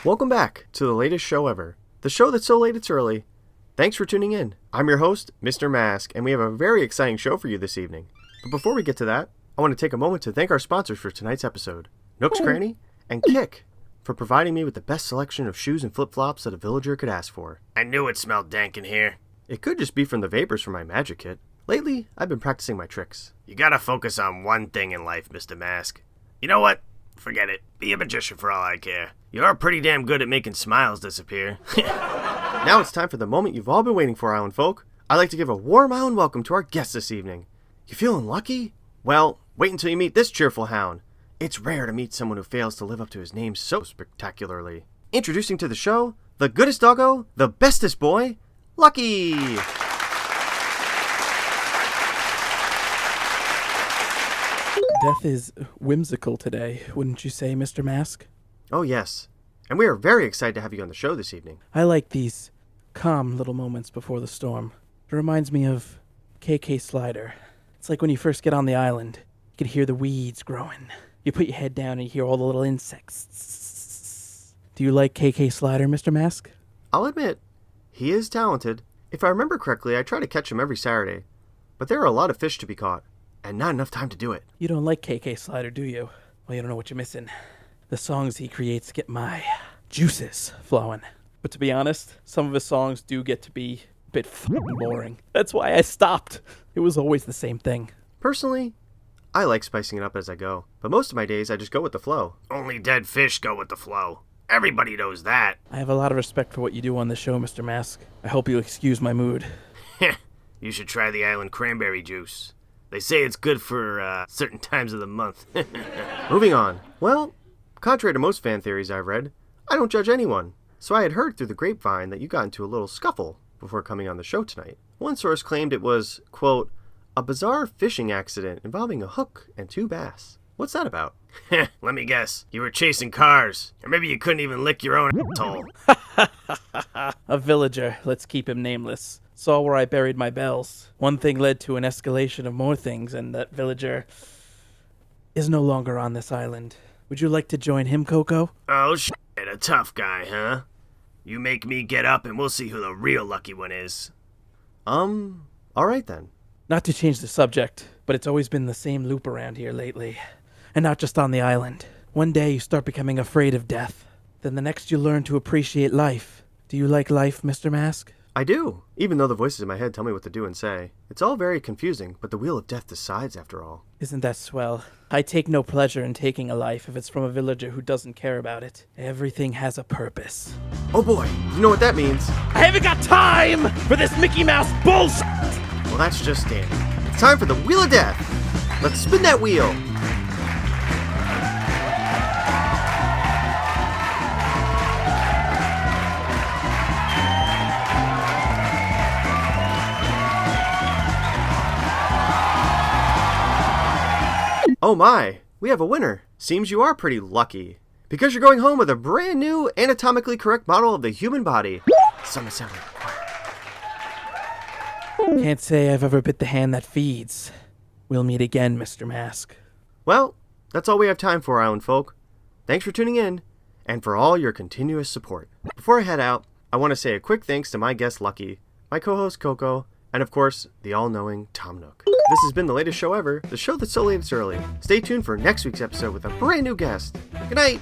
Welcome back to the latest show ever, the show that's so late it's early. Thanks for tuning in. I'm your host, Mr. Mask, and we have a very exciting show for you this evening. But before we get to that, I want to take a moment to thank our sponsors for tonight's episode, Nook's Cranny and Kick, for providing me with the best selection of shoes and flip-flops that a villager could ask for. I knew it smelled dank in here. It could just be from the vapors from my magic kit. Lately, I've been practicing my tricks. You gotta focus on one thing in life, Mr. Mask. You know what? Forget it. Be a magician for all I care. You're pretty damn good at making smiles disappear. Now it's time for the moment you've all been waiting for, Island folk. I'd like to give a warm island welcome to our guest this evening. You feeling lucky? Well, wait until you meet this cheerful hound. It's rare to meet someone who fails to live up to his name so spectacularly. Introducing to the show, the goodest doggo, the bestest boy, Lucky! Death is whimsical today, wouldn't you say, Mr. Mask? Oh yes, and we are very excited to have you on the show this evening. I like these calm little moments before the storm. It reminds me of KK Slider. It's like when you first get on the island, you can hear the weeds growing. You put your head down and you hear all the little insects. Do you like KK Slider, Mr. Mask? I'll admit, he is talented. If I remember correctly, I try to catch him every Saturday, but there are a lot of fish to be caught, and not enough time to do it. You don't like KK Slider, do you? Well, you don't know what you're missing. The songs he creates get my juices flowing. But to be honest, some of his songs do get to be a bit f***ing boring. That's why I stopped. It was always the same thing. Personally, I like spicing it up as I go, but most of my days I just go with the flow. Only dead fish go with the flow. Everybody knows that. I have a lot of respect for what you do on the show, Mr. Mask. I hope you'll excuse my mood. You should try the island cranberry juice. They say it's good for certain times of the month. Moving on. Well, contrary to most fan theories I've read, I don't judge anyone. So I had heard through the grapevine that you got into a little scuffle before coming on the show tonight. One source claimed it was, quote, a bizarre fishing accident involving a hook and 2 bass. What's that about? Let me guess. You were chasing cars. Or maybe you couldn't even lick your own asshole. A villager, let's keep him nameless, saw where I buried my bells. One thing led to an escalation of more things, and that villager is no longer on this island. Would you like to join him, Coco? Oh, shit. A tough guy, huh? You make me get up and we'll see who the real lucky one is. Alright then. Not to change the subject, but it's always been the same loop around here lately. And not just on the island. One day you start becoming afraid of death. Then the next you learn to appreciate life. Do you like life, Mr. Mask? I do, even though the voices in my head tell me what to do and say. It's all very confusing, but the wheel of death decides after all. Isn't that swell? I take no pleasure in taking a life if it's from a villager who doesn't care about it. Everything has a purpose. Oh boy, you know what that means. I haven't got time for this Mickey Mouse bullshit! Well, that's just it. It's time for the wheel of death. Let's spin that wheel. Oh my, we have a winner. Seems you are pretty lucky, because you're going home with a brand new anatomically correct model of the human body. Some assembly required. Can't say I've ever bit the hand that feeds. We'll meet again, Mr. Mask. Well, that's all we have time for, Island folk. Thanks for tuning in, and for all your continuous support. Before I head out, I want to say a quick thanks to my guest Lucky, my co-host Coco, and of course, the all-knowing Tom Nook. This has been the latest show ever, the show that's so late it's early. Stay tuned for next week's episode with a brand new guest. Good night!